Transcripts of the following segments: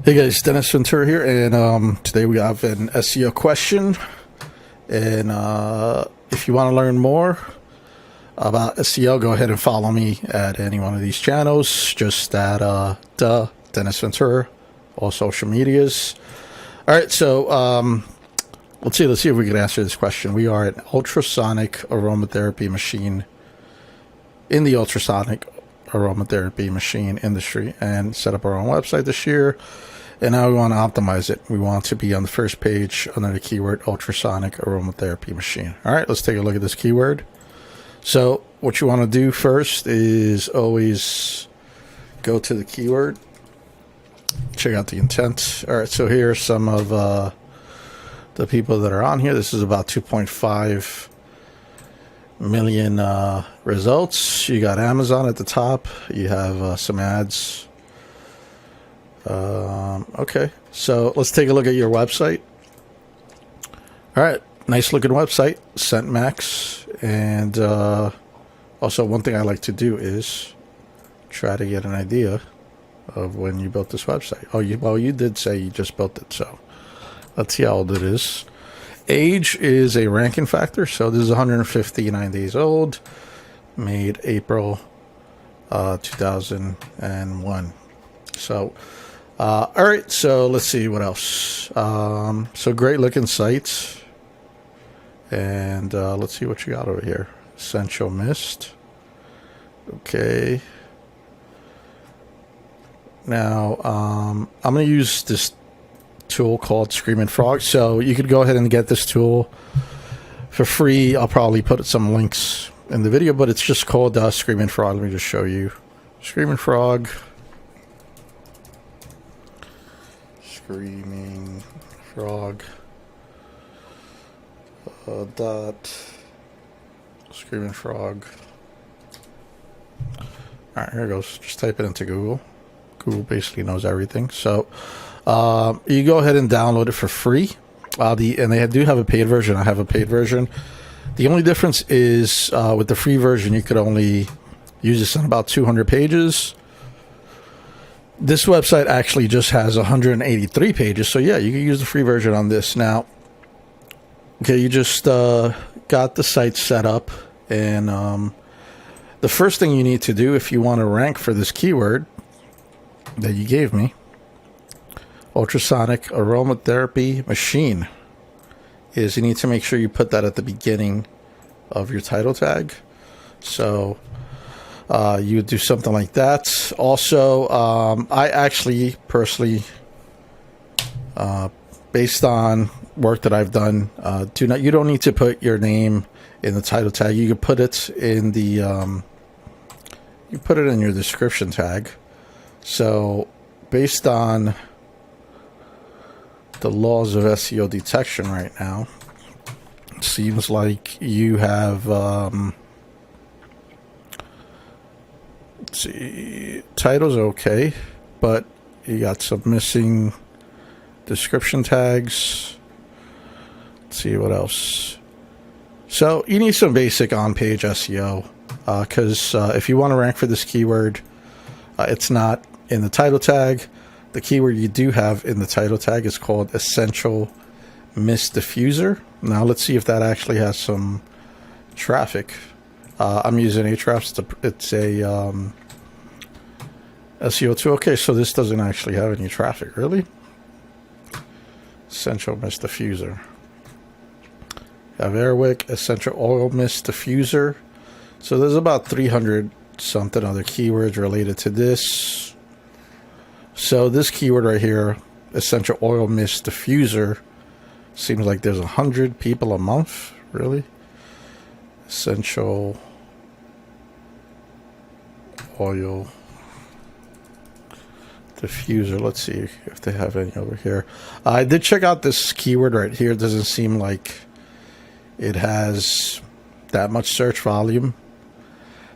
Hey guys, Dennis Ventura here, and today we have an SEO question. And if you want to learn more about SEO, go ahead and follow me at any one of these channels. Just at Dennis Ventura, all social medias. All right, so let's see if we can answer this question. We are an ultrasonic aromatherapy machine in the ultrasonic aromatherapy machine industry, and set up our own website this year. And now we want to optimize it. We want to be on the first page under the keyword ultrasonic aromatherapy machine. All right, let's take a look at this keyword. So what you want to do first is always go to the keyword, check out the intent. All right, so here are some of the people that are on here. This is about 2.5 million results. You got Amazon at the top. You have some ads. Okay, so let's take a look at your website. All right, nice looking website, ScentMax. And also one thing I like to do is try to get an idea of when you built this website. Well, you did say you just built it, so let's see how old it is. Age is a ranking factor, so this is 159 days old, made April 2001. So all right, so let's see what else. So great looking sites, and let's see what you got over here. Essential Mist. Okay. Now I'm going to use this tool called Screaming Frog. So you could go ahead and get this tool for free. I'll probably put some links in the video, but it's just called Screaming Frog. Let me just show you. Screaming Frog. Screaming Frog dot Screaming Frog. All right, here it goes. Just type it into Google. Google basically knows everything. So you go ahead and download it for free. And they do have a paid version. I have a paid version. The only difference is with the free version, you could only use this on about 200 pages. This website actually just has 183 pages. So yeah, you can use the free version on this. Now, okay, you just got the site set up. And the first thing you need to do if you want to rank for this keyword that you gave me, ultrasonic aromatherapy machine, is you need to make sure you put that at the beginning of your title tag. So you would do something like that. Also, I actually personally, based on work that I've done, you don't need to put your name in the title tag. You can put it in the you put it in your description tag. So based on the laws of SEO detection right now, it seems like you have let's see, titles okay, but you got some missing description tags. Let's see what else. So you need some basic on-page SEO, because if you want to rank for this keyword, it's not in the title tag. The keyword you do have in the title tag is called Essential Mist Diffuser. Now let's see if that actually has some traffic. I'm using Ahrefs. It's a SEO tool. Okay, so this doesn't actually have any traffic, really. Essential Mist Diffuser. You have Airwick, Essential Oil Mist Diffuser. So there's about 300 something other keywords related to this. So this keyword right here, Essential Oil Mist Diffuser, seems like there's 100 people a month, really. Essential Oil Diffuser. Let's see if they have any over here. I did check out this keyword right here. It doesn't seem like it has that much search volume.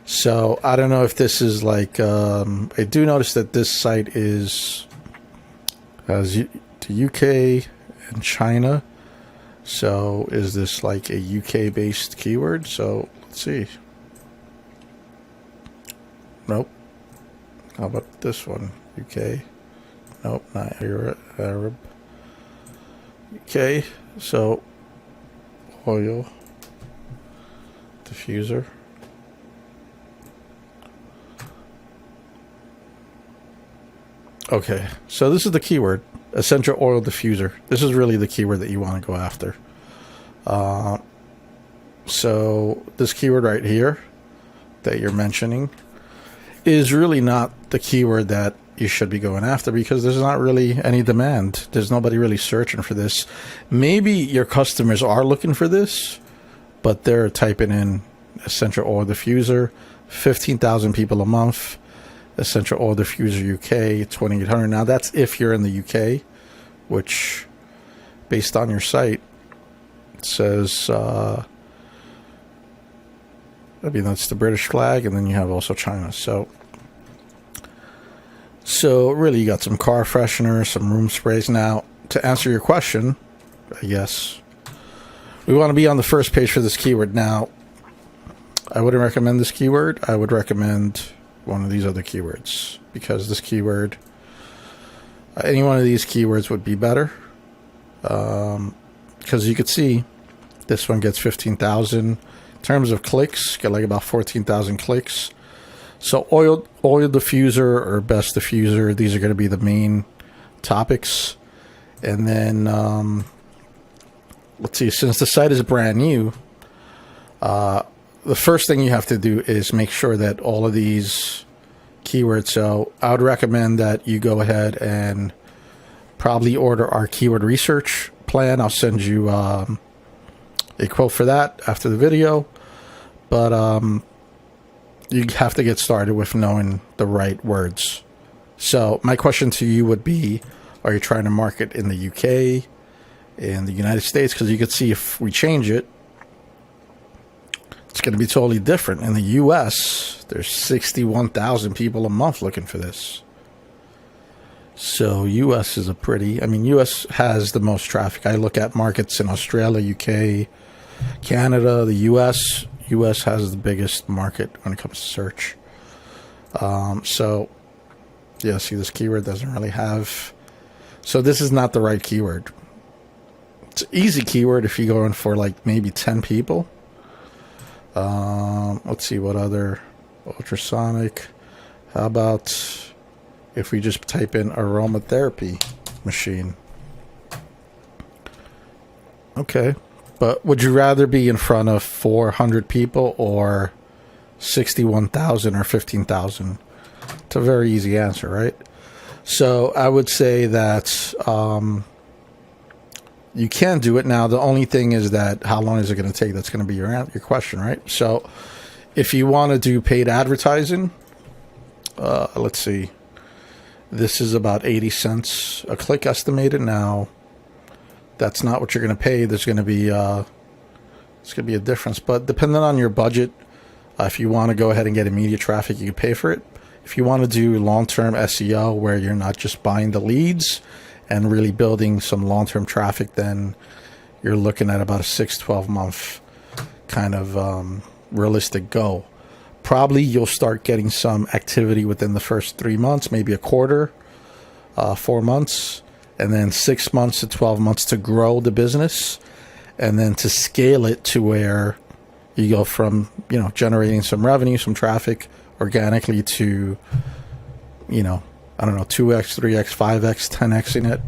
So I don't know if this is like, I do notice that this site has the UK and China. So is this like a UK based keyword? So let's see. Nope. How about this one? UK. Nope, not Arab. Okay, so oil diffuser. Okay, so this is the keyword, essential oil diffuser. This is really the keyword that you want to go after. So this keyword right here that you're mentioning is really not the keyword that you should be going after, because there's not really any demand. There's nobody really searching for this. Maybe your customers are looking for this, but they're typing in essential oil diffuser, 15,000 people a month. Essential oil diffuser UK 2800. Now that's if you're in the UK, which based on your site it says I mean, that's the British flag, and then you have also China. So really you got some car fresheners, some room sprays. Now to answer your question, yes, we want to be on the first page for this keyword. Now I wouldn't recommend this keyword. I would recommend one of these other keywords, because this keyword, any one of these keywords would be better, because you could see this one gets 15,000 in terms of clicks, get like about 14,000 clicks. So oil diffuser or best diffuser, these are going to be the main topics. And then let's see, since the site is brand new, the first thing you have to do is make sure that all of these keywords, so I would recommend that you go ahead and probably order our keyword research plan. I'll send you a quote for that after the video, but you have to get started with knowing the right words. So my question to you would be, are you trying to market in the UK, in the United States? Because you could see if we change it, it's going to be totally different. In the U.S., there's 61,000 people a month looking for this. So U.S. is U.S. has the most traffic. I look at markets in Australia, UK, Canada, the U.S. U.S. has the biggest market when it comes to search. So, yeah, see, this keyword doesn't really have... So this is not the right keyword. It's an easy keyword if you go in for like maybe 10 people. Let's see what other ultrasonic. How about if we just type in aromatherapy machine? Okay, but would you rather be in front of 400 people or 61,000 or 15,000? It's a very easy answer, right? So I would say that you can do it. Now, the only thing is that how long is it going to take? That's going to be your question, right? So if you want to do paid advertising, let's see. This is about 80 cents a click estimated. Now, that's not what you're going to pay. There's going to be it's going to be a difference. But depending on your budget, if you want to go ahead and get immediate traffic, you can pay for it. If you want to do long-term SEO where you're not just buying the leads and really building some long-term traffic, then you're looking at about a 6-12 month kind of realistic goal. Probably you'll start getting some activity within the first 3 months, maybe a quarter, 4 months, and then 6 months to 12 months to grow the business, and then to scale it to where you go from, generating some revenue, some traffic organically to, I don't know, 2x, 3x, 5x, 10xing it.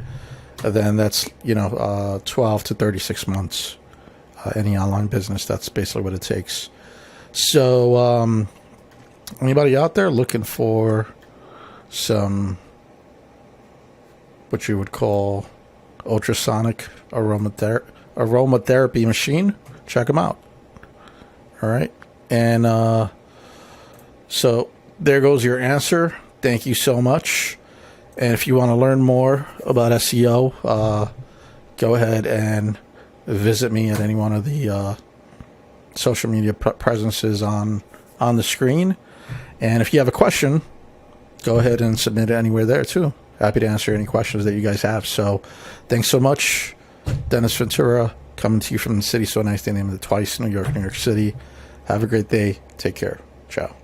Then that's, 12 to 36 months. Any online business, that's basically what it takes. So, anybody out there looking for some, what you would call ultrasonic aromatherapy machine, check them out. All right. And so there goes your answer. Thank you so much. And if you want to learn more about SEO, go ahead and visit me at any one of the social media presences on the screen. And if you have a question, go ahead and submit it anywhere there too. Happy to answer any questions that you guys have. So thanks so much. Dennis Ventura, coming to you from the city so nice they named it twice, New York City. Have a great day. Take care. Ciao.